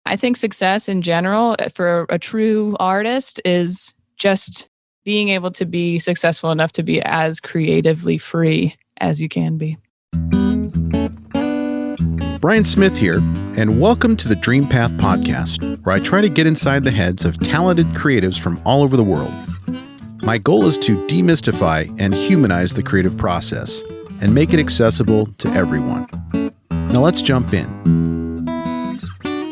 I think success in general for a true artist is just being able to be successful enough to be as creatively free as you can be. Brian Smith here, and welcome to the Dream Path Podcast, where I try to get inside the heads of talented creatives from all over the world. My goal is to demystify and humanize the creative process and make it accessible to everyone. Now let's jump in.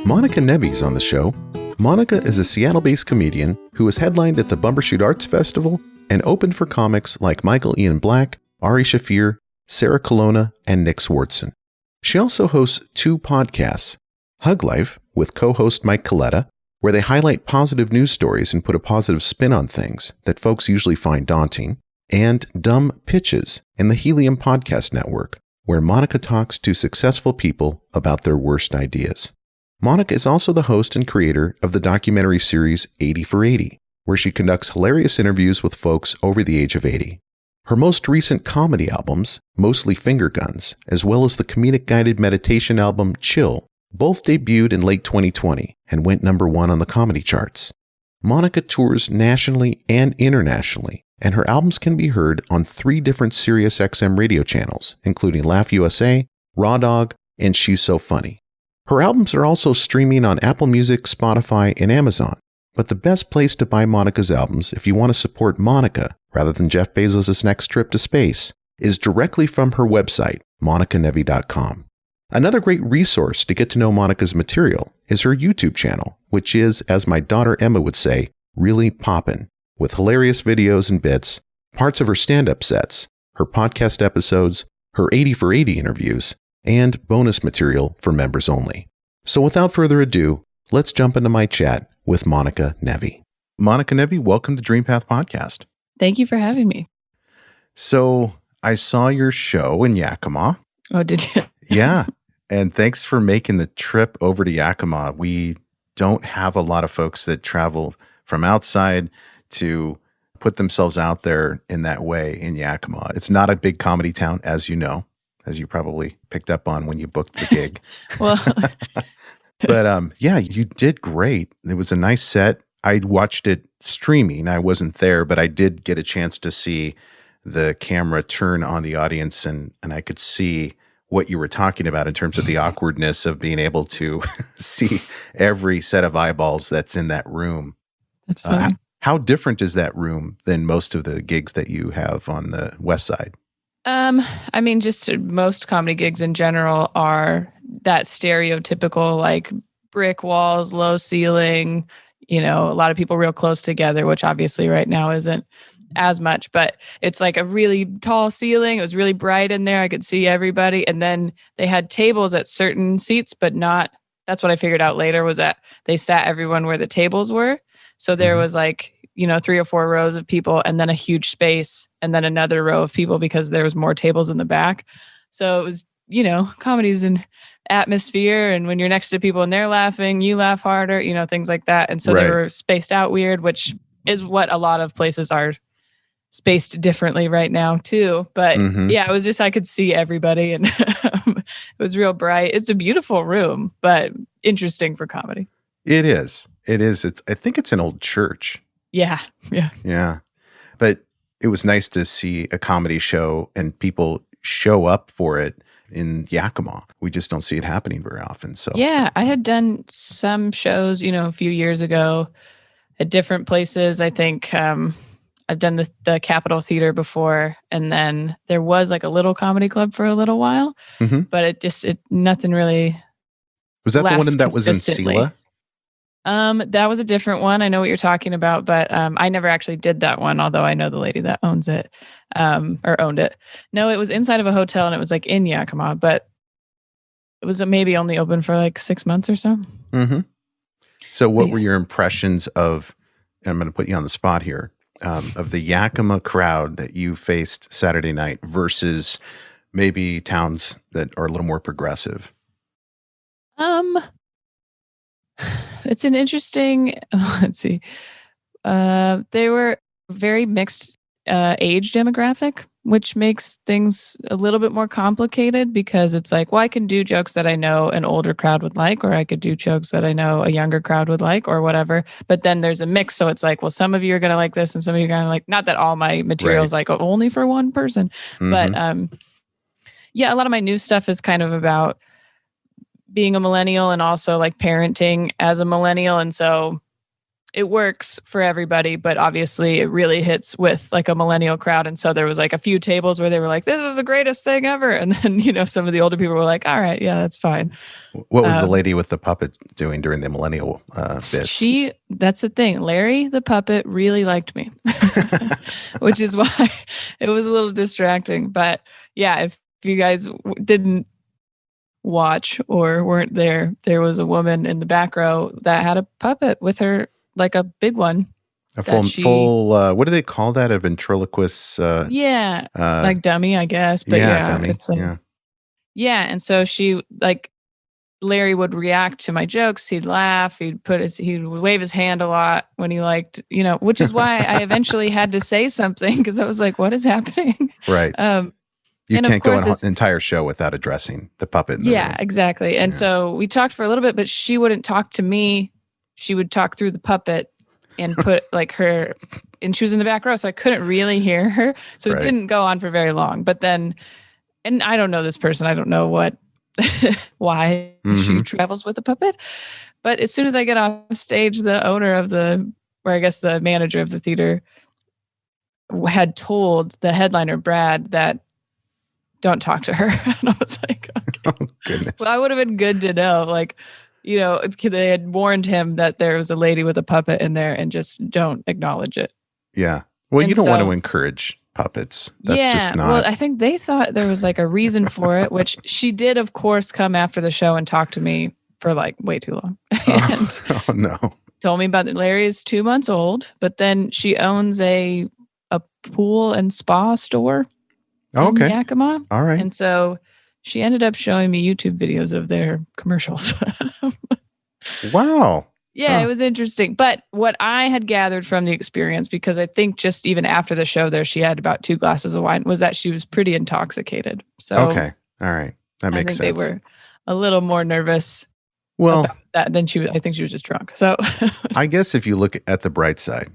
Monica Nebby's on the show. Monica is a Seattle-based comedian who has headlined at the Bumbershoot Arts Festival and opened for comics like Michael Ian Black, Ari Shaffir, Sarah Colonna, and Nick Swardson. She also hosts 2 podcasts, Hug Life with co-host Mike Coletta, where they highlight positive news stories and put a positive spin on things that folks usually find daunting, and Dumb Pitches in the Helium Podcast Network, where Monica talks to successful people about their worst ideas. Monica is also the host and creator of the documentary series 80 for 80, where she conducts hilarious interviews with folks over the age of 80. Her most recent comedy albums, Mostly Finger Guns, as well as the comedic guided meditation album Chill, both debuted in late 2020 and went number 1 on the comedy charts. Monica tours nationally and internationally, and her albums can be heard on 3 different SiriusXM radio channels, including Laugh USA, Raw Dog, and She's So Funny. Her albums are also streaming on Apple Music, Spotify, and Amazon. But the best place to buy Monica's albums, if you want to support Monica rather than Jeff Bezos' next trip to space, is directly from her website, monicanevy.com. Another great resource to get to know Monica's material is her YouTube channel, which is, as my daughter Emma would say, really poppin', with hilarious videos and bits, parts of her stand-up sets, her podcast episodes, her 80 for 80 interviews, and bonus material for members only. So without further ado, let's jump into my chat with Monica Nevy. Monica Nevy, welcome to Dream Path Podcast. Thank you for having me. So I saw your show in Yakima. Oh, did you? Yeah. And thanks for making the trip over to Yakima. We don't have a lot of folks that travel from outside to put themselves out there in that way in Yakima. It's not a big comedy town, as you know, as you probably picked up on when you booked the gig. Well, but yeah, you did great. It was a nice set. I watched it streaming. I wasn't there, but I did get a chance to see the camera turn on the audience, and I could see what you were talking about in terms of the awkwardness of being able to see every set of eyeballs that's in that room. That's funny. How different is that room than most of the gigs that you have on the West Side? I mean, just most comedy gigs in general are that stereotypical, like brick walls, low ceiling, a lot of people real close together, which obviously right now isn't as much, but it's like a really tall ceiling. It was really bright in there. I could see everybody. And then they had tables at certain seats, but not, that's what I figured out later, was that they sat everyone where the tables were. So there was like, 3 or 4 rows of people and then a huge space and then another row of people because there was more tables in the back. So it was, comedy's an atmosphere. And when you're next to people and they're laughing, you laugh harder, things like that. And so They were spaced out weird, which is what a lot of places are spaced differently right now too. But yeah, it was just, I could see everybody and it was real bright. It's a beautiful room, but interesting for comedy. It is. I think it's an old church. Yeah. But it was nice to see a comedy show and people show up for it in Yakima. We just don't see it happening very often. So yeah, I had done some shows, a few years ago at different places. I think I've done the Capitol Theater before, and then there was like a little comedy club for a little while, but nothing really. Was that the one that was in Sela? That was a different one. I know what you're talking about, but I never actually did that one, although I know the lady that owns it, or owned it. No, it was inside of a hotel and it was like in Yakima, but it was maybe only open for like 6 months or so. So what were your impressions of, and I'm going to put you on the spot here, of the Yakima crowd that you faced Saturday night versus maybe towns that are a little more progressive? It's an interesting, let's see. They were very mixed age demographic. which makes things a little bit more complicated because it's like, well, I can do jokes that I know an older crowd would like, or I could do jokes that I know a younger crowd would like, or whatever. But then there's a mix. So it's like, well, some of you are going to like this and some of you are going to like, not that all my material is like only for one person. But yeah, a lot of my new stuff is kind of about being a millennial and also like parenting as a millennial. And so it works for everybody, but obviously it really hits with like a millennial crowd. And so there was like a few tables where they were like, this is the greatest thing ever. And then, some of the older people were like, all right, yeah, that's fine. What was the lady with the puppet doing during the millennial bits? That's the thing. Larry, the puppet, really liked me, which is why it was a little distracting. But yeah, if you guys didn't watch or weren't there, there was a woman in the back row that had a puppet with her, like a big one. A full what do they call that? A ventriloquist? Like dummy, I guess. But dummy. It's and so she, like, Larry would react to my jokes. He'd laugh. He'd wave his hand a lot when he liked, which is why I eventually had to say something because I was like, what is happening? Right. You can't go an entire show without addressing the puppet in the room. Exactly. And so we talked for a little bit, but she wouldn't talk to me. She would talk through the puppet and put like her, and she was in the back row, so I couldn't really hear her. So it didn't go on for very long. But then, and I don't know this person. I don't know why she travels with a puppet. But as soon as I get off stage, the owner of the manager of the theater had told the headliner, Brad, that don't talk to her. And I was like, okay. Oh, goodness. Well, I would have been good to know, like, they had warned him that there was a lady with a puppet in there and just don't acknowledge it. Yeah. Well, you don't want to encourage puppets. That's just not. Well, I think they thought there was like a reason for it, which she did, of course, come after the show and talk to me for like way too long. And oh no. Told me about that. Larry is 2 months old, but then she owns a pool and spa store in Yakima. All right. And so she ended up showing me YouTube videos of their commercials. Wow. Yeah, It was interesting. But what I had gathered from the experience, because I think just even after the show there, she had about 2 glasses of wine, was that she was pretty intoxicated. So okay. All right. That makes sense. They were a little more nervous about that than I think she was just drunk. So I guess if you look at the bright side,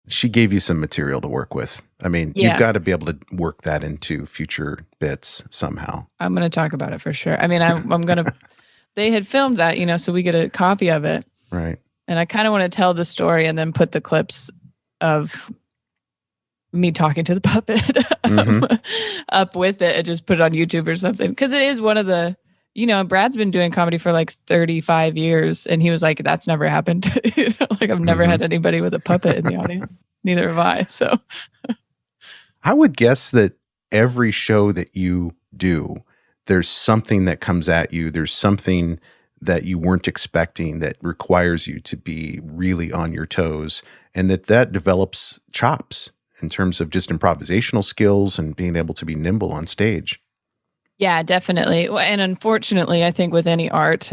she gave you some material to work with. I mean, you've got to be able to work that into future bits somehow. I'm going to talk about it for sure. I mean, I'm going to, they had filmed that, so we get a copy of it. Right. And I kind of want to tell the story and then put the clips of me talking to the puppet up with it and just put it on YouTube or something. Because it is one of the, Brad's been doing comedy for like 35 years. And he was like, that's never happened. Like I've never had anybody with a puppet in the audience. Neither have I. So I would guess that every show that you do, there's something that comes at you. There's something that you weren't expecting that requires you to be really on your toes, and that develops chops in terms of just improvisational skills and being able to be nimble on stage. Yeah, definitely. And unfortunately, I think with any art,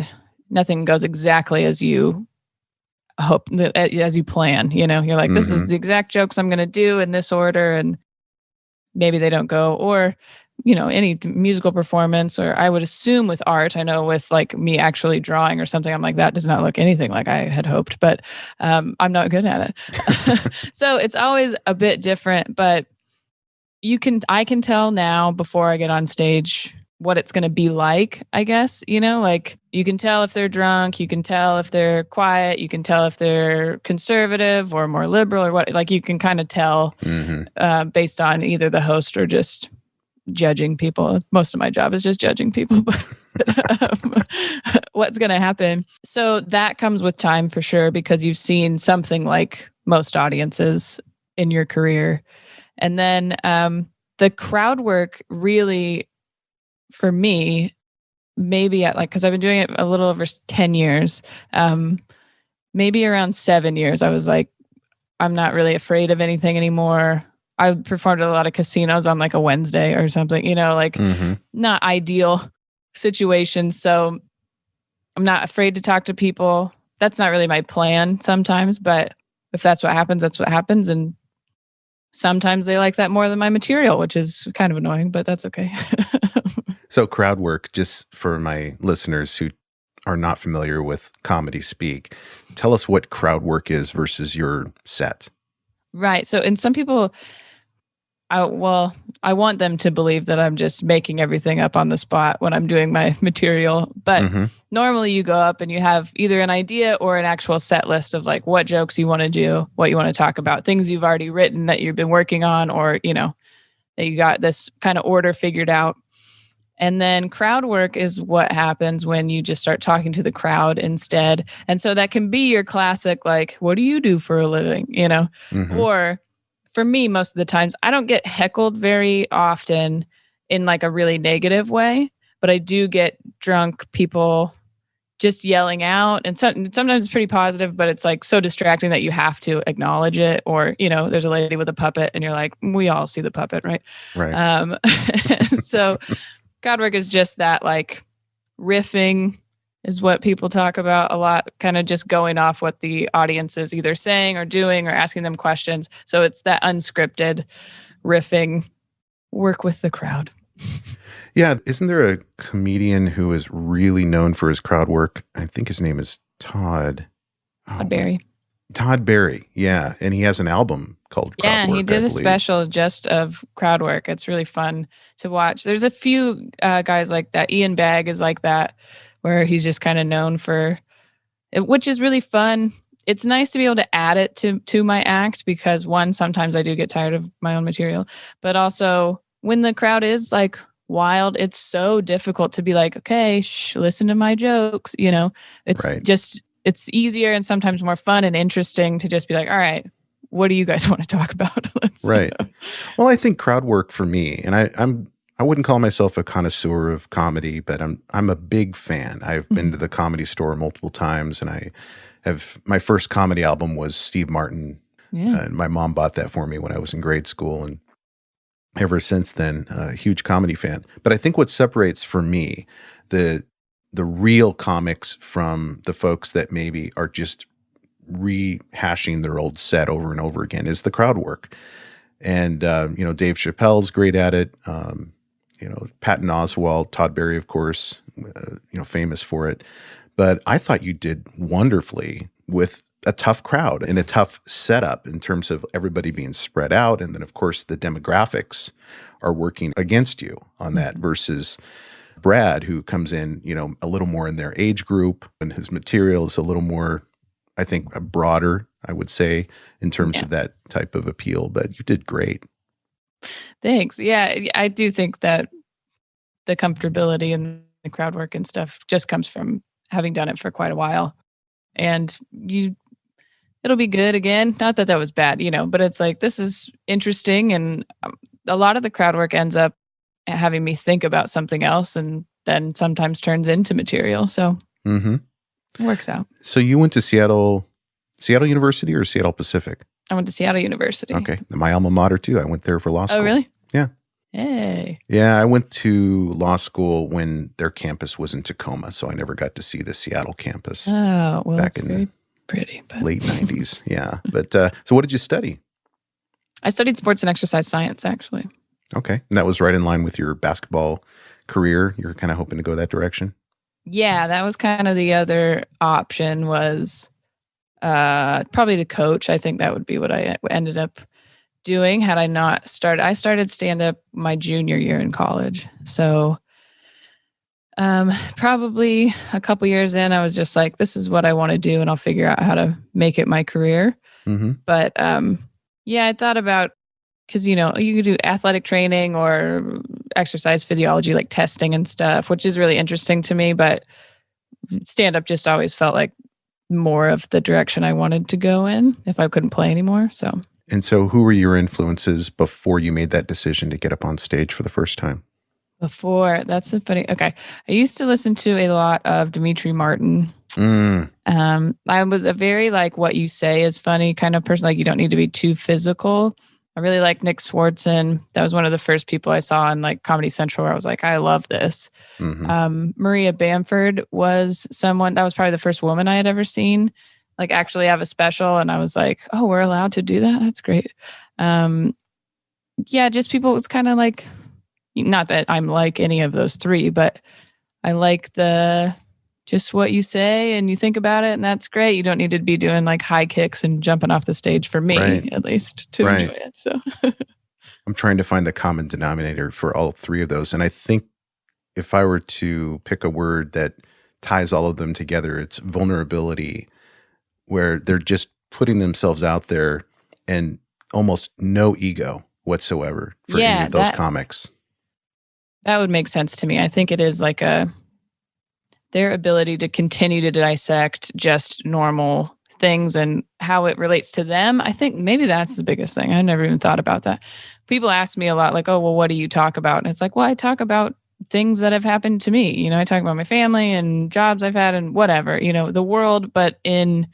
nothing goes exactly as you hope, as you plan. You're like, this is the exact jokes I'm going to do in this order, and maybe they don't go. Or, any musical performance, or I would assume with art, I know with like me actually drawing or something, I'm like, that does not look anything like I had hoped, but I'm not good at it. So it's always a bit different, but I can tell now before I get on stage what it's going to be like, I guess, like you can tell if they're drunk, you can tell if they're quiet, you can tell if they're conservative or more liberal or what, like you can kind of tell based on either the host or just judging people. Most of my job is just judging people, but what's going to happen. So that comes with time for sure, because you've seen something like most audiences in your career. And then the crowd work really, for me, maybe at because I've been doing it a little over 10 years, maybe around 7 years, I was like, I'm not really afraid of anything anymore. I performed at a lot of casinos on like a Wednesday or something, not ideal situations. So I'm not afraid to talk to people. That's not really my plan sometimes, but if that's what happens, that's what happens. And sometimes they like that more than my material, which is kind of annoying, but that's okay. So crowd work, just for my listeners who are not familiar with comedy speak, tell us what crowd work is versus your set. Right. So, and some people, I want them to believe that I'm just making everything up on the spot when I'm doing my material. But normally you go up and you have either an idea or an actual set list of like what jokes you want to do, what you want to talk about, things you've already written that you've been working on, or, that you got this kind of order figured out. And then crowd work is what happens when you just start talking to the crowd instead. And so that can be your classic, like, what do you do for a living? Or for me, most of the times, I don't get heckled very often in like a really negative way, but I do get drunk people just yelling out. And sometimes it's pretty positive, but it's like so distracting that you have to acknowledge it. Or, there's a lady with a puppet and you're like, we all see the puppet, right? Right. So crowd work is just that, like, riffing is what people talk about a lot, kind of just going off what the audience is either saying or doing or asking them questions. So it's that unscripted riffing, work with the crowd. Yeah. Isn't there a comedian who is really known for his crowd work? I think his name is Todd. Todd Barry. Todd Barry. Yeah. And he has an album called Crowd Work. Yeah, he did a special just of crowd work. It's really fun to watch. There's a few guys like that. Ian Bagg is like that, where he's just kind of known for it, which is really fun. It's nice to be able to add it to my act because, one, sometimes I do get tired of my own material, but also when the crowd is like wild, it's so difficult to be like, okay, listen to my jokes. It's right. just, it's easier and sometimes more fun and interesting to just be like, all right, what do you guys want to talk about? Right. Well, I think crowd work for me, and I wouldn't call myself a connoisseur of comedy, but I'm a big fan. I've been to the Comedy Store multiple times, and my first comedy album was Steve Martin. Yeah. And my mom bought that for me when I was in grade school, and ever since then, a huge comedy fan. But I think what separates for me the real comics from the folks that maybe are just rehashing their old set over and over again is the crowd work. And Dave Chappelle's great at it. Patton Oswalt, Todd Barry, of course, famous for it. But I thought you did wonderfully with a tough crowd and a tough setup in terms of everybody being spread out. And then, of course, the demographics are working against you on that versus Brad, who comes in, a little more in their age group, and his material is a little more, I think, broader, I would say, in terms of that type of appeal. But you did great. Thanks. Yeah, I do think that the comfortability and the crowd work and stuff just comes from having done it for quite a while. And it'll be good again. Not that was bad, but it's like, this is interesting. And a lot of the crowd work ends up having me think about something else and then sometimes turns into material. So it works out. So you went to Seattle University or Seattle Pacific? I went to Seattle University. Okay. My alma mater too. I went there for law school. Oh, really? Yeah. Hey. Yeah, I went to law school when their campus was in Tacoma, so I never got to see the Seattle campus. Oh, well, back that's in very pretty. But late 90s. Yeah. But so what did you study? I studied sports and exercise science, actually. Okay. And that was right in line with your basketball career? You were kind of hoping to go that direction? Yeah, that was kind of the other option was probably to coach. I think that would be what I ended up doing had I not started. I started stand-up my junior year in college. So probably a couple years in, I was just like, this is what I want to do, and I'll figure out how to make it my career. But I thought about, because, you could do athletic training or exercise physiology, like testing and stuff, which is really interesting to me. But stand-up just always felt like more of the direction I wanted to go in if I couldn't play anymore. And so who were your influences before you made that decision to get up on stage for the first time? That's a funny, okay. I used to listen to a lot of Dimitri Martin. I was a very like what you say is funny kind of person. Like you don't need to be too physical. I really like Nick Swartzen. That was one of the first people I saw on like Comedy Central where I was like, I love this. Maria Bamford was someone that was probably the first woman I had ever seen like actually have a special. And I was like, oh, we're allowed to do that. That's great. yeah, just people, it's kind of like, not that I'm like any of those three, but I like the just what you say and you think about it, and that's great. You don't need to be doing like high kicks and jumping off the stage for me, Right. at least, to enjoy Right. it. So I'm trying to find the common denominator for all three of those. And I think if I were to pick a word that ties all of them together, it's vulnerability, where they're just putting themselves out there and almost no ego whatsoever for any yeah, of those comics. that would make sense to me. I think it is like their ability to continue to dissect just normal things and how it relates to them. I think maybe that's the biggest thing. I never even thought about that. People ask me a lot, like, oh, well, what do you talk about? And it's like, well, I talk about things that have happened to me. I talk about my family and jobs I've had and whatever, the world, but in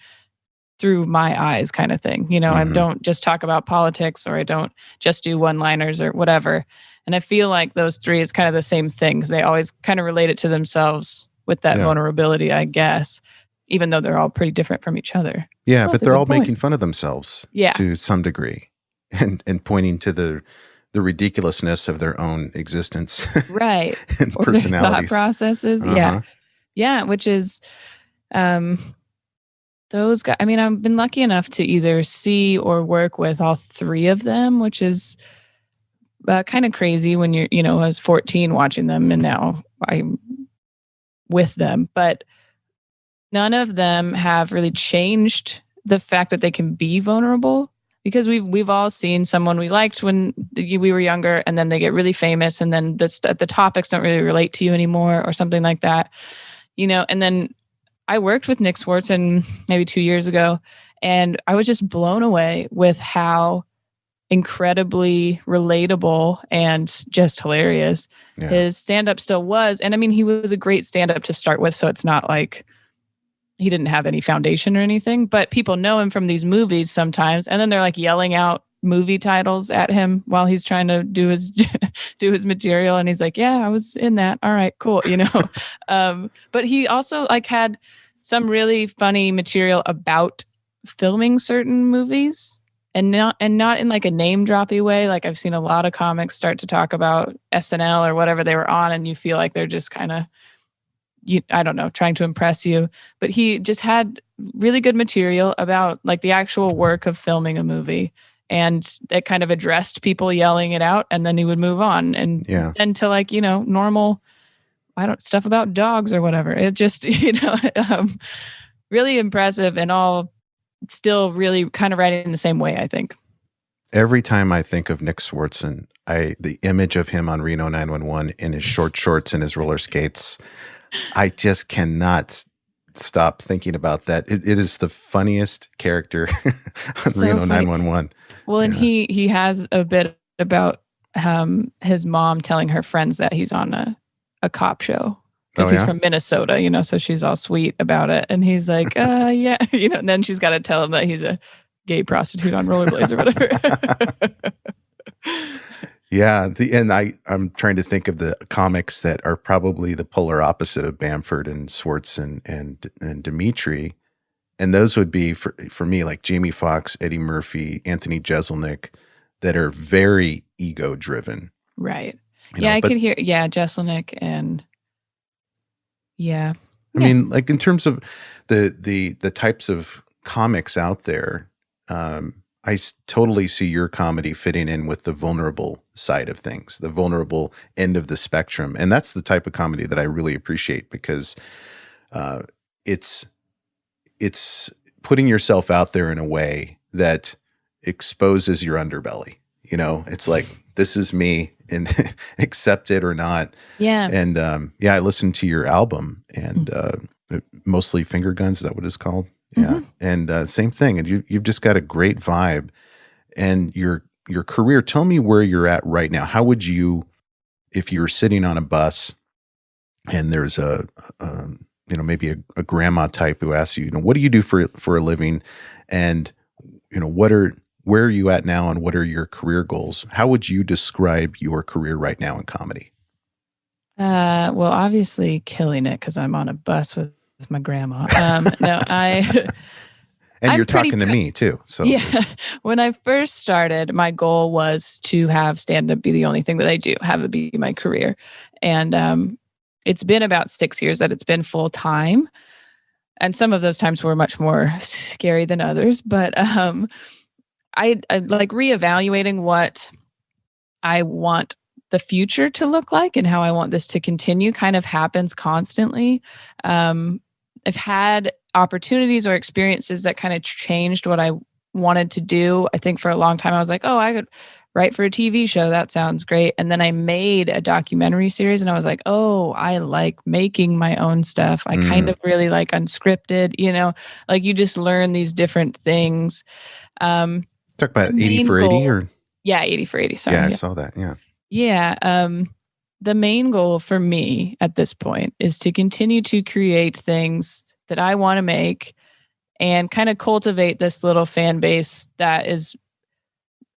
through my eyes kind of thing. I don't just talk about politics, or I don't just do one-liners or whatever. And I feel like those three is kind of the same things. They always kind of relate it to themselves with that vulnerability, I guess, even though they're all pretty different from each other. Yeah, but they're all making fun of themselves to some degree, and pointing to the ridiculousness of their own existence. Right. And or personalities. Their thought processes. Yeah, which is those guys. I mean, I've been lucky enough to either see or work with all three of them, which is kind of crazy when you're, I was 14 watching them, and now I'm with them. But none of them have really changed the fact that they can be vulnerable, because we've all seen someone we liked when we were younger, and then they get really famous, and then the topics don't really relate to you anymore, or something like that. And then I worked with Nick Swartzen maybe 2 years ago, and I was just blown away with how incredibly relatable and just hilarious his stand-up still was. And I mean, he was a great stand-up to start with, so it's not like he didn't have any foundation or anything, but people know him from these movies sometimes, and then they're like yelling out movie titles at him while he's trying to do his do his material, and he's like, yeah, I was in that, all right, cool. But he also like had some really funny material about filming certain movies, and not in like a name droppy way. Like I've seen a lot of comics start to talk about SNL or whatever they were on, and you feel like they're just kind of, I don't know, trying to impress you. But he just had really good material about like the actual work of filming a movie, and it kind of addressed people yelling it out, and then he would move on and to like, normal, stuff about dogs or whatever. It just, really impressive, and all still really kind of writing in the same way, I think. Every time I think of Nick Swartzen, the image of him on Reno 911 in his short shorts and his roller skates, I just cannot stop thinking about that. It is the funniest character on Reno 911. Well, and he has a bit about his mom telling her friends that he's on a cop show, because he's from Minnesota, so she's all sweet about it. And he's like, yeah, and then she's got to tell him that he's a gay prostitute on rollerblades or whatever. Yeah. I'm trying to think of the comics that are probably the polar opposite of Bamford and Swartz and Dimitri. And those would be for me, like Jamie Foxx, Eddie Murphy, Anthony Jeselnik, that are very ego driven. Right. I could hear, Jeselnik and I mean, like in terms of the types of comics out there, I totally see your comedy fitting in with the vulnerable side of things, the vulnerable end of the spectrum. And that's the type of comedy that I really appreciate, because it's putting yourself out there in a way that exposes your underbelly. It's like, this is me, and accept it or not. Yeah. And I listened to your album, and mostly Finger Guns, is that what it's called? Yeah. And same thing. And you've just got a great vibe, and your career. Tell me where you're at right now. How would you, if you're sitting on a bus and there's maybe a grandma type who asks you, what do you do for a living? And, where are you at now, and what are your career goals? How would you describe your career right now in comedy? Well, obviously killing it, because I'm on a bus with my grandma. No, And you're talking to me too. So yeah, when I first started, my goal was to have stand-up be the only thing that I do, have it be my career. And it's been about 6 years that it's been full time. And some of those times were much more scary than others. But I like reevaluating what I want the future to look like and how I want this to continue kind of happens constantly. I've had opportunities or experiences that kind of changed what I wanted to do. I think for a long time I was like, oh, I could write for a TV show. That sounds great. And then I made a documentary series and I was like, oh, I like making my own stuff. I kind of really like unscripted, like you just learn these different things. Talk about 80 for 80 or? Yeah, 80 for 80. Sorry. Yeah, I saw that. Yeah. Yeah. The main goal for me at this point is to continue to create things that I want to make and kind of cultivate this little fan base that is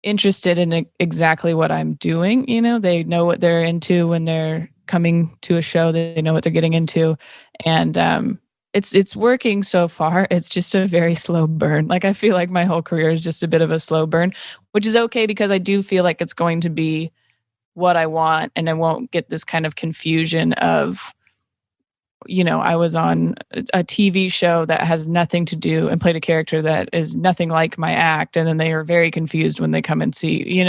interested in exactly what I'm doing. They know what they're into when they're coming to a show. They know what they're getting into. And it's working so far. It's just a very slow burn. Like I feel like my whole career is just a bit of a slow burn, which is okay because I do feel like it's going to be what I want and I won't get this kind of confusion of, I was on a TV show that has nothing to do and played a character that is nothing like my act. And then they are very confused when they come and see,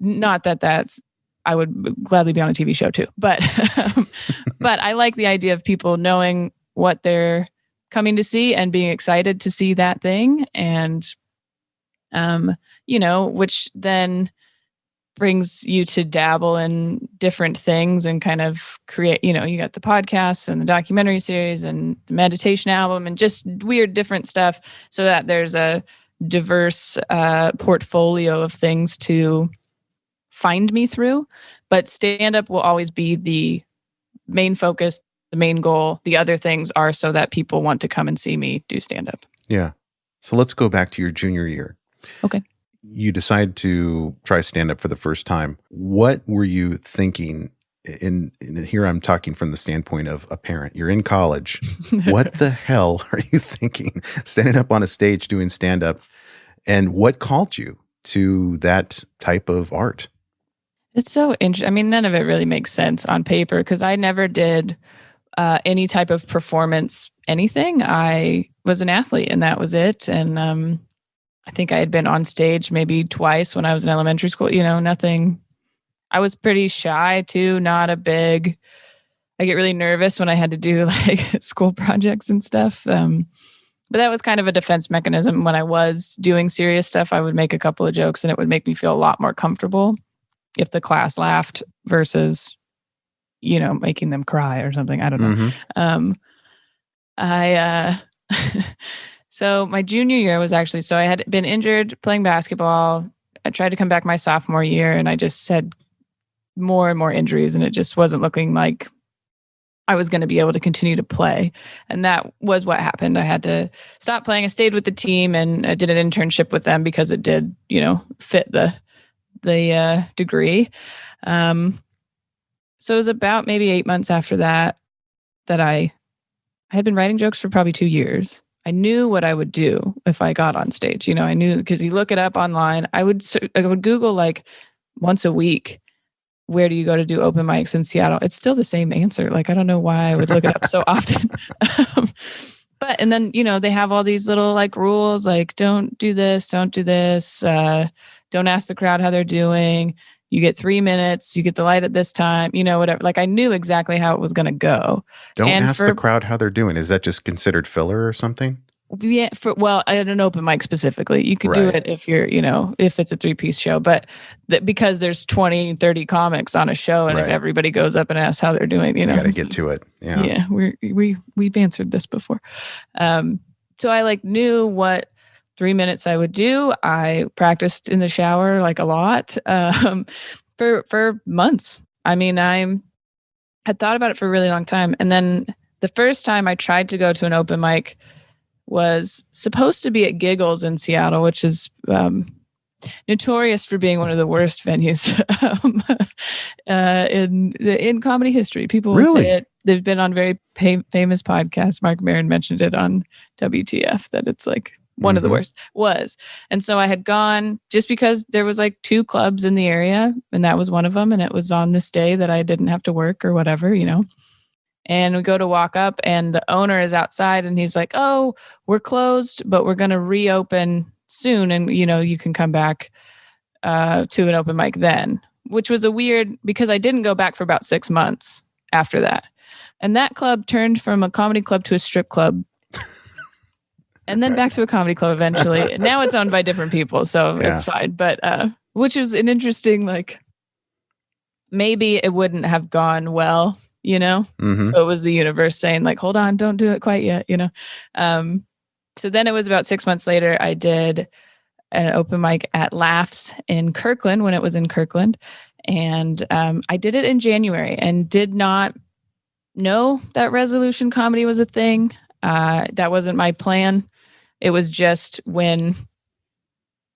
not that that's, I would gladly be on a TV show too, but, but I like the idea of people knowing what they're coming to see and being excited to see that thing. And, which then brings you to dabble in different things and kind of create, you got the podcasts and the documentary series and the meditation album and just weird different stuff so that there's a diverse portfolio of things to find me through. But stand-up will always be the main focus, the main goal. The other things are so that people want to come and see me do stand-up. Yeah. So let's go back to your junior year. Okay. You decide to try stand-up for the first time. What were you thinking? In here, I'm talking from the standpoint of a parent. You're in college. What the hell are you thinking? Standing up on a stage doing stand-up, and what called you to that type of art? It's so interesting. I mean, none of it really makes sense on paper because I never did any type of performance, anything. I was an athlete, and that was it. And I think I had been on stage maybe twice when I was in elementary school, nothing. I was pretty shy too, I get really nervous when I had to do like school projects and stuff. But that was kind of a defense mechanism. When I was doing serious stuff, I would make a couple of jokes and it would make me feel a lot more comfortable if the class laughed versus, making them cry or something. I don't know. So my junior year was actually, I had been injured playing basketball. I tried to come back my sophomore year and I just had more and more injuries and it just wasn't looking like I was going to be able to continue to play. And that was what happened. I had to stop playing. I stayed with the team and I did an internship with them because it did, fit the degree. So it was about maybe 8 months after that I had been writing jokes for probably 2 years. I knew what I would do if I got on stage. I knew because you look it up online. I would Google like once a week, where do you go to do open mics in Seattle? It's still the same answer. Like, I don't know why I would look it up so often. And then, they have all these little like rules, like don't do this, don't don't ask the crowd how they're doing. You get 3 minutes, you get the light at this time, whatever. Like I knew exactly how it was going to go. Don't ask the crowd how they're doing. Is that just considered filler or something? Yeah, at an open mic specifically, you could do it if you're, if it's a 3-piece show, but because there's 20, 30 comics on a show and if everybody goes up and asks how they're doing, you got to get to it. Yeah. Yeah. We've answered this before. So I knew what 3 minutes I would do. I practiced in the shower like a lot for months. I mean, I had thought about it for a really long time. And then the first time I tried to go to an open mic was supposed to be at Giggles in Seattle, which is notorious for being one of the worst venues in comedy history. People will say it. they've been on very famous podcasts. Mark Maron mentioned it on WTF that it's like one of the worst was. And so I had gone just because there was like 2 clubs in the area, and that was one of them. And it was on this day that I didn't have to work or whatever, And we go to walk up, and the owner is outside, and he's like, "Oh, we're closed, but we're going to reopen soon. And, you can come back to an open mic then," which was a weird, because I didn't go back for about 6 months after that. And that club turned from a comedy club to a strip club and then back to a comedy club eventually. Now it's owned by different people, so it's fine. But which was an interesting, like, maybe it wouldn't have gone well, So it was the universe saying, like, hold on, don't do it quite yet, So then it was about 6 months later, I did an open mic at Laughs in Kirkland when it was in Kirkland. And I did it in January and did not know that resolution comedy was a thing. That wasn't my plan. It was just when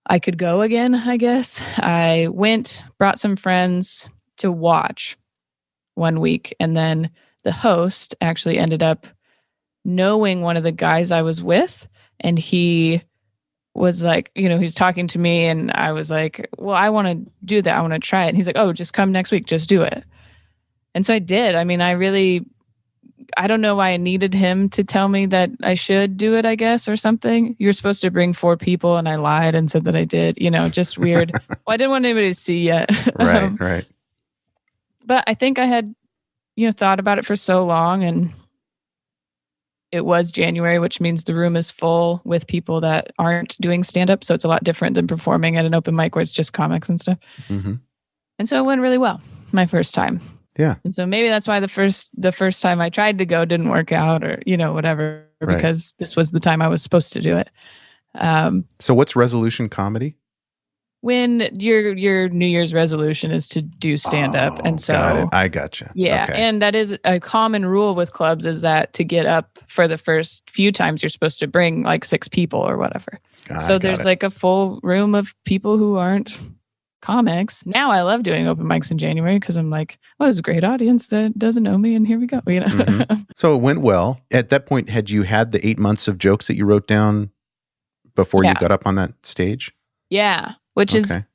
I could go again, I guess. I went, brought some friends to watch one week. And then the host actually ended up knowing one of the guys I was with. And he was like, he's talking to me, and I was like, well, I want to do that. I want to try it. And he's like, oh, just come next week. Just do it. And so I did. I mean, I don't know why I needed him to tell me that I should do it, I guess, or something. You're supposed to bring 4 people, and I lied and said that I did, just weird. Well, I didn't want anybody to see yet. Right. But I think I had, thought about it for so long, and it was January, which means the room is full with people that aren't doing stand-up. So it's a lot different than performing at an open mic where it's just comics and stuff. Mm-hmm. And so it went really well my first time. Yeah. And so maybe that's why the first time I tried to go didn't work out, or, whatever, because this was the time I was supposed to do it. So what's resolution comedy? When your New Year's resolution is to do stand-up. And so got it. I gotcha. Yeah. Okay. And that is a common rule with clubs, is that to get up for the first few times, you're supposed to bring like 6 people or whatever. So there's like a full room of people who aren't comics. Now I love doing open mics in January because I'm like, well, there's a great audience that doesn't know me, and here we go. Mm-hmm. So it went well. At that point, had you had the 8 months of jokes that you wrote down before you got up on that stage? Yeah. Which is, I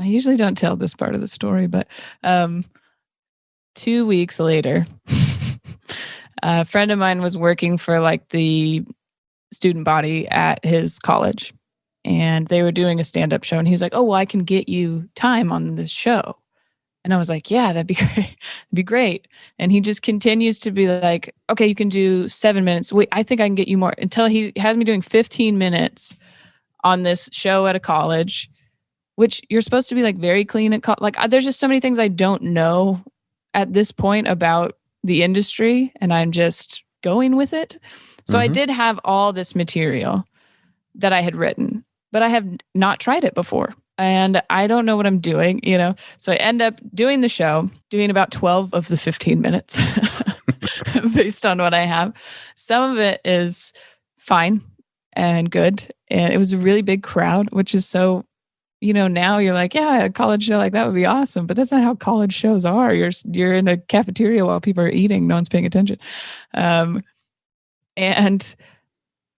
usually don't tell this part of the story, but 2 weeks later, a friend of mine was working for like the student body at his college, and they were doing a stand-up show, and he was like, oh, well, I can get you time on this show. And I was like, yeah, that'd be great. That'd be great. And he just continues to be like, okay, you can do 7 minutes. Wait, I think I can get you more, until he has me doing 15 minutes on this show at a college, which you're supposed to be like very clean at like, there's just so many things I don't know at this point about the industry, and I'm just going with it. So I did have all this material that I had written, but I have not tried it before, and I don't know what I'm doing, So I end up doing the show, doing about 12 of the 15 minutes based on what I have. Some of it is fine and good, and it was a really big crowd, which is so, now you're like, yeah, a college show like that would be awesome, but that's not how college shows are. You're in a cafeteria while people are eating, no one's paying attention. And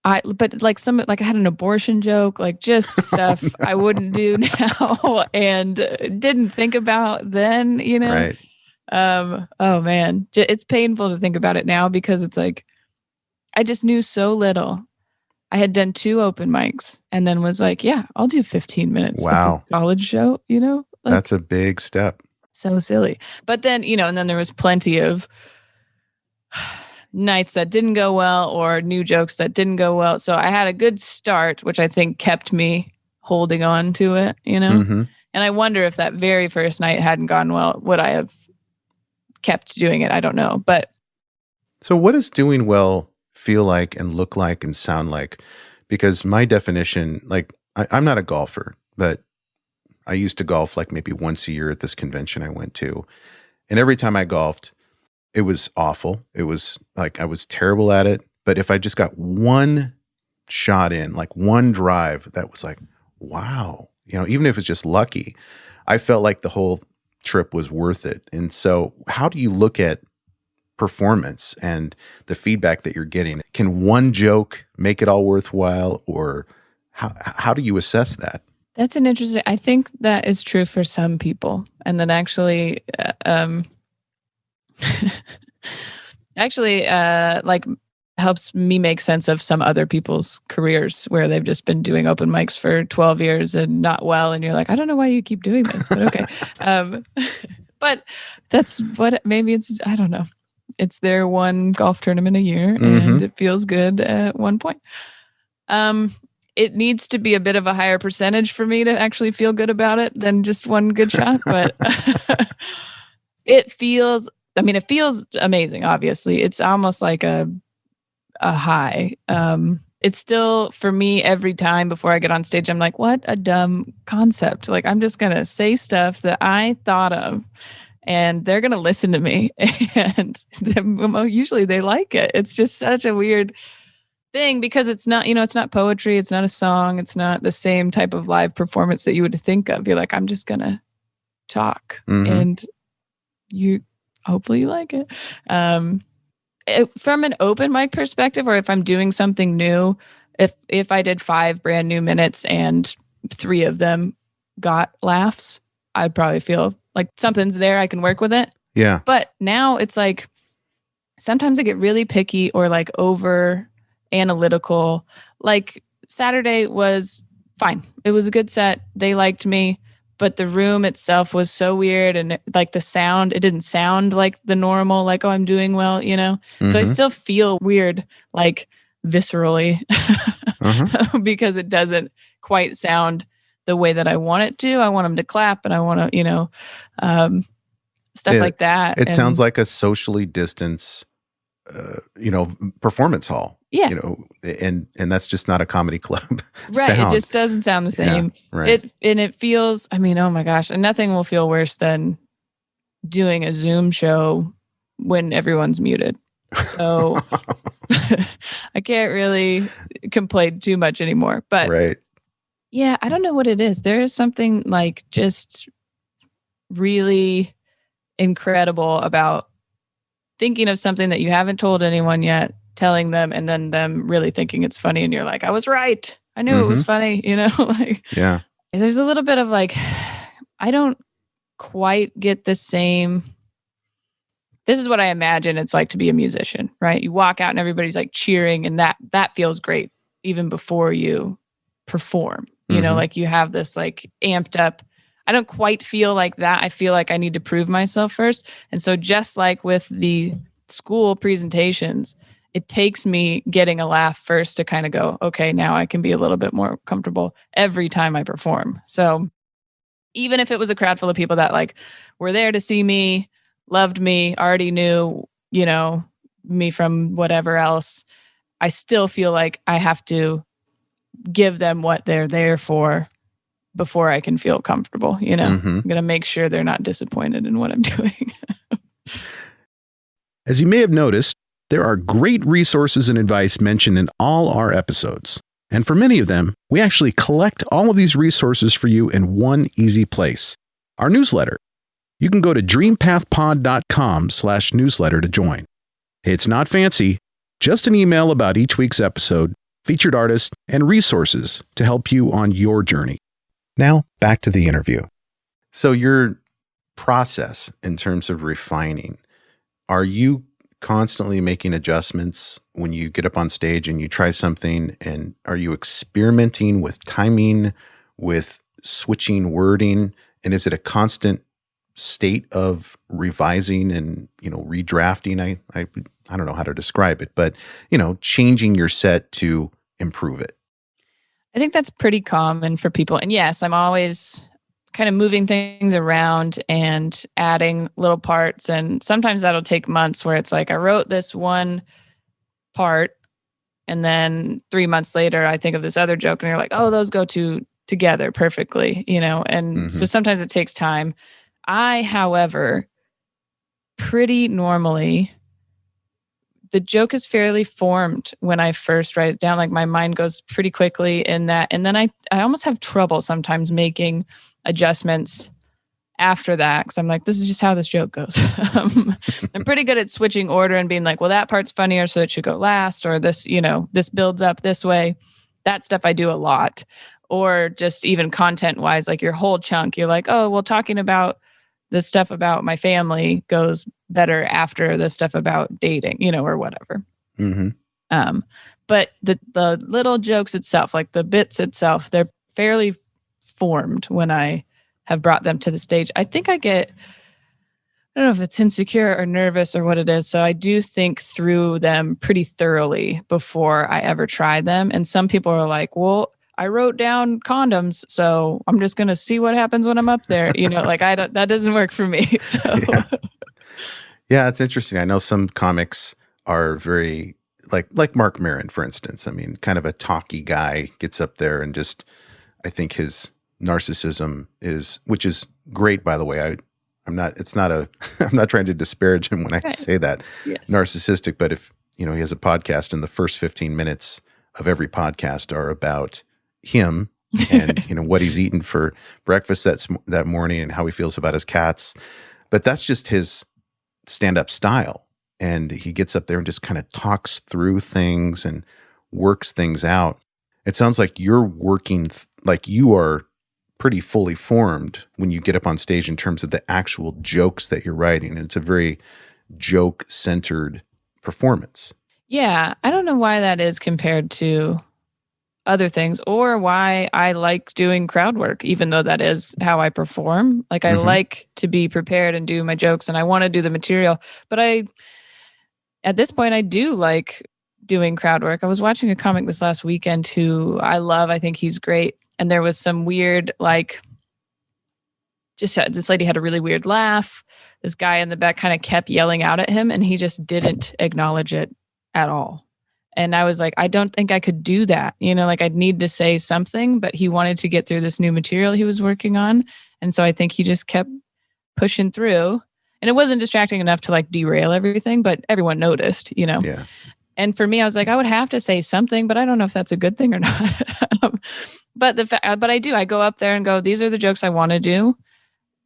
I had an abortion joke, like just stuff I wouldn't do now and didn't think about then, Right. Oh man, it's painful to think about it now, because it's like, I just knew so little. I had done 2 open mics and then was like, yeah, I'll do 15 minutes. Wow. At the college show, Like, that's a big step. So silly. But then, and then there was plenty of nights that didn't go well, or new jokes that didn't go well. So I had a good start, which I think kept me holding on to it, Mm-hmm. And I wonder if that very first night hadn't gone well, would I have kept doing it? I don't know. But so what does doing well feel like and look like and sound like? Because my definition, like, I'm not a golfer, but I used to golf like maybe once a year at this convention I went to. And every time I golfed, it was awful. It was like, I was terrible at it. But if I just got one shot in, like one drive, that was like, wow, even if it's just lucky, I felt like the whole trip was worth it. And so how do you look at performance and the feedback that you're getting? Can one joke make it all worthwhile, or how do you assess that? That's an interesting, I think that is true for some people. And then actually, like helps me make sense of some other people's careers where they've just been doing open mics for 12 years and not well. And you're like, I don't know why you keep doing this, but okay. But that's maybe it's, I don't know. It's their one golf tournament a year and it feels good at one point. It needs to be a bit of a higher percentage for me to actually feel good about it than just one good shot, but it feels amazing. Obviously it's almost like a high. It's still, for me, every time before I get on stage, I'm like, what a dumb concept. Like, I'm just going to say stuff that I thought of and they're going to listen to me. And usually they like it. It's just such a weird thing because it's not, it's not poetry. It's not a song. It's not the same type of live performance that you would think of. You're like, I'm just going to talk and hopefully you like it. From an open mic perspective, or if I'm doing something new, if I did 5 brand new minutes and 3 of them got laughs, I'd probably feel like something's there. I can work with it. Yeah. But now it's like, sometimes I get really picky or like over analytical. Like Saturday was fine. It was a good set. They liked me. But the room itself was so weird, and like the sound, it didn't sound like the normal, like, oh, I'm doing well, So I still feel weird, like viscerally, because it doesn't quite sound the way that I want it to. I want them to clap, and I want to, stuff like that. It sounds like a socially distanced, performance hall. Yeah. And that's just not a comedy club. Right. sound. It just doesn't sound the same. Yeah, right. It feels, oh my gosh, and nothing will feel worse than doing a Zoom show when everyone's muted. So I can't really complain too much anymore. But right. Yeah, I don't know what it is. There is something like just really incredible about thinking of something that you haven't told anyone yet, telling them, and then them really thinking it's funny, and you're like, I was right. I knew it was funny, like, yeah. There's a little bit of like, I don't quite get the same. This is what I imagine it's like to be a musician, right? You walk out and everybody's like cheering, and that feels great even before you perform, like you have this like amped up. I don't quite feel like that. I feel like I need to prove myself first. And so just like with the school presentations, it takes me getting a laugh first to kind of go, okay, now I can be a little bit more comfortable every time I perform. So even if it was a crowd full of people that like were there to see me, loved me, already knew, me from whatever else, I still feel like I have to give them what they're there for before I can feel comfortable, I'm going to make sure they're not disappointed in what I'm doing. As you may have noticed, there are great resources and advice mentioned in all our episodes. And for many of them, we actually collect all of these resources for you in one easy place, our newsletter. You can go to dreampathpod.com/newsletter to join. It's not fancy, just an email about each week's episode, featured artists, and resources to help you on your journey. Now, back to the interview. So your process in terms of refining, are you constantly making adjustments when you get up on stage and you try something? And are you experimenting with timing, with switching wording? And is it a constant state of revising and, redrafting? I don't know how to describe it, but, changing your set to improve it. I think that's pretty common for people. And yes, I'm always kind of moving things around and adding little parts. And sometimes that'll take months where it's like, I wrote this one part and then 3 months later, I think of this other joke and you're like, oh, those go together perfectly, And so sometimes it takes time. I, however, pretty normally, the joke is fairly formed when I first write it down. Like my mind goes pretty quickly in that. And then I almost have trouble sometimes making adjustments after that, because I'm like, this is just how this joke goes. I'm pretty good at switching order and being like, well, that part's funnier, so it should go last, or this, this builds up this way. That stuff I do a lot. Or just even content wise, like your whole chunk, you're like, oh, well, talking about the stuff about my family goes better after the stuff about dating, or whatever. Mm-hmm. But the little jokes itself, like the bits itself, they're fairly formed when I have brought them to the stage. I think I don't know if it's insecure or nervous or what it is. So I do think through them pretty thoroughly before I ever try them. And some people are like, well, I wrote down condoms, so I'm just going to see what happens when I'm up there. Like that doesn't work for me. So yeah, it's interesting. I know some comics are very like Mark Maron, for instance. I mean, kind of a talky guy, gets up there and just, I think his narcissism which is great, by the way. I'm not trying to disparage him when I say that. Yes. Narcissistic, but if, he has a podcast and the first 15 minutes of every podcast are about him and, what he's eaten for breakfast that morning and how he feels about his cats. But that's just his stand-up style. And he gets up there and just kind of talks through things and works things out. It sounds like you're working, like you are pretty fully formed when you get up on stage in terms of the actual jokes that you're writing. And it's a very joke-centered performance. Yeah. I don't know why that is compared to other things, or why I like doing crowd work, even though that is how I perform. Like I like to be prepared and do my jokes, and I want to do the material. But at this point, I do like doing crowd work. I was watching a comic this last weekend who I love. I think he's great. And there was some weird, this lady had a really weird laugh. This guy in the back kind of kept yelling out at him, and he just didn't acknowledge it at all. And I was like, I don't think I could do that. I'd need to say something, but he wanted to get through this new material he was working on. And so I think he just kept pushing through, and it wasn't distracting enough to derail everything, but everyone noticed, Yeah. And for me, I was like, I would have to say something, but I don't know if that's a good thing or not. But I do. I go up there and go, these are the jokes I want to do,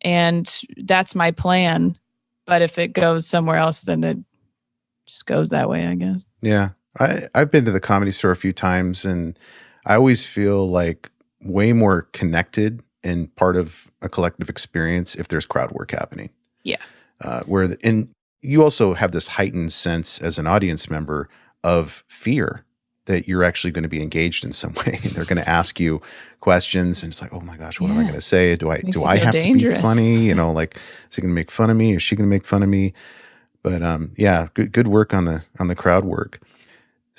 and that's my plan. But if it goes somewhere else, then it just goes that way, I guess. Yeah. I've been to the Comedy Store a few times, and I always feel like way more connected and part of a collective experience if there's crowd work happening. Yeah. And you also have this heightened sense as an audience member of fear that you're actually going to be engaged in some way. They're going to ask you questions, and it's like, oh my gosh, what am I going to say? Do I have dangerous. To be funny? Is he going to make fun of me? Is she going to make fun of me? But good work on the crowd work.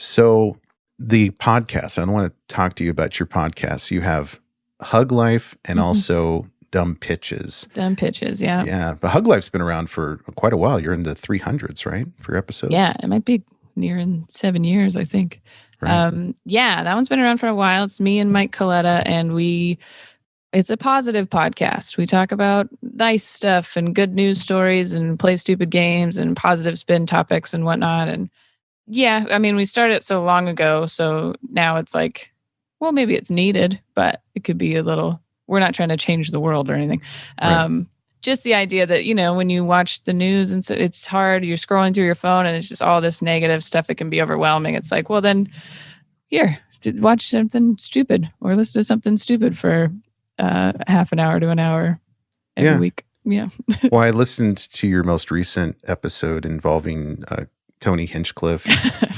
So the podcast, I want to talk to you about your podcast. You have Hug Life and also Dumb Pitches. Dumb Pitches, yeah. Yeah, but Hug Life's been around for quite a while. You're in the 300s, right, for episodes? Yeah, it might be nearing 7 years, I think. Right. That one's been around for a while. It's me and Mike Coletta, and it's a positive podcast. We talk about nice stuff and good news stories and play stupid games and positive spin topics and whatnot. And yeah, I mean, we started so long ago, so now it's like, well, maybe it's needed, but it could be we're not trying to change the world or anything. Right. Just the idea that, when you watch the news and so it's hard, you're scrolling through your phone and it's just all this negative stuff. It can be overwhelming. It's like, well, then here, watch something stupid or listen to something stupid for half an hour to an hour every week. Yeah. Well, I listened to your most recent episode involving Tony Hinchcliffe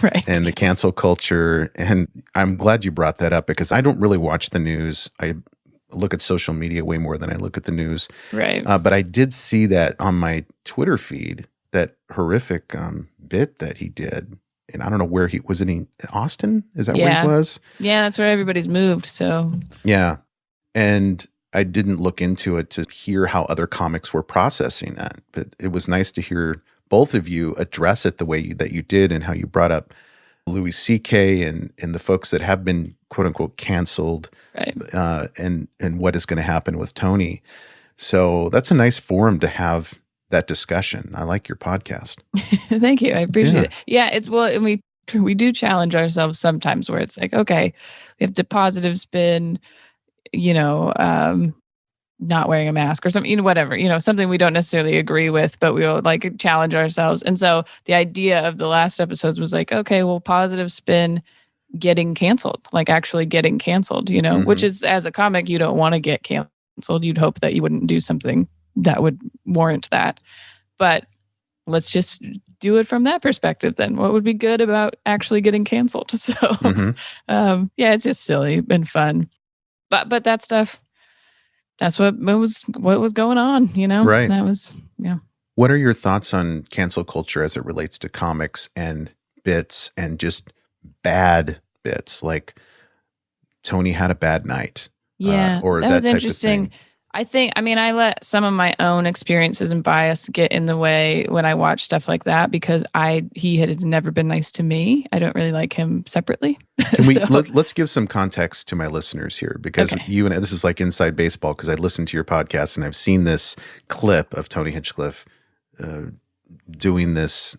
right. and the cancel culture. And I'm glad you brought that up because I don't really watch the news. I look at social media way more than I look at the news. Right. But I did see that on my Twitter feed, that horrific bit that he did. And I don't know where he was. In Austin? Is that where he was? Yeah, that's where everybody's moved. So yeah. And I didn't look into it to hear how other comics were processing that. But it was nice to hear both of you address it the way that you did, and how you brought up Louis C.K. and the folks that have been quote unquote canceled, right. And what is going to happen with Tony. So that's a nice forum to have that discussion. I like your podcast. Thank you. I appreciate it. Yeah, and we do challenge ourselves sometimes where it's like, okay, we have to positive spin, not wearing a mask or something, whatever, something we don't necessarily agree with, but we'll like challenge ourselves. And so the idea of the last episodes was like, okay, well, positive spin getting canceled, like actually getting canceled, which is, as a comic, you don't want to get canceled. You'd hope that you wouldn't do something that would warrant that. But let's just do it from that perspective then. What would be good about actually getting canceled? So yeah, it's just silly and fun. But that stuff, that's what was going on, Right. That was, yeah. What are your thoughts on cancel culture as it relates to comics and bits and just bad bits, like Tony had a bad night? Yeah, or that was type of interesting. thing. I let some of my own experiences and bias get in the way when I watch stuff like that, because he had never been nice to me. I don't really like him separately. Can we let's give some context to my listeners here, because Okay. you and this is like inside baseball, because I listened to your podcast and I've seen this clip of Tony Hinchcliffe doing this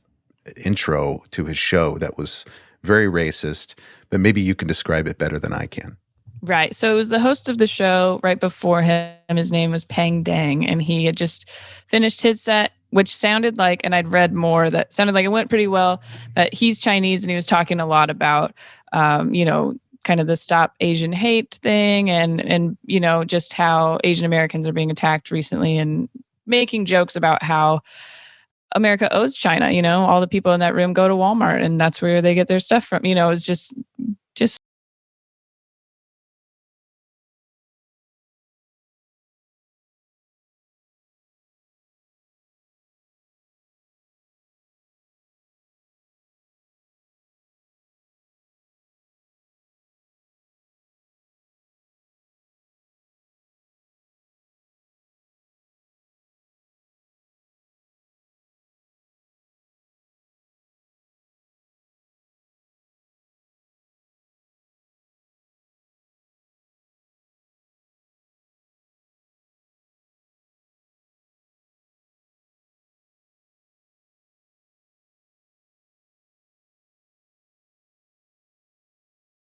intro to his show that was very racist, but maybe you can describe it better than I can. Right. So it was the host of the show right before him. His name was Peng Dang, and he had just finished his set, which sounded like, and I'd read more, that sounded like it went pretty well, but he's Chinese and he was talking a lot about, kind of the Stop Asian Hate thing and just how Asian Americans are being attacked recently, and making jokes about how America owes China, all the people in that room go to Walmart and that's where they get their stuff from. It's just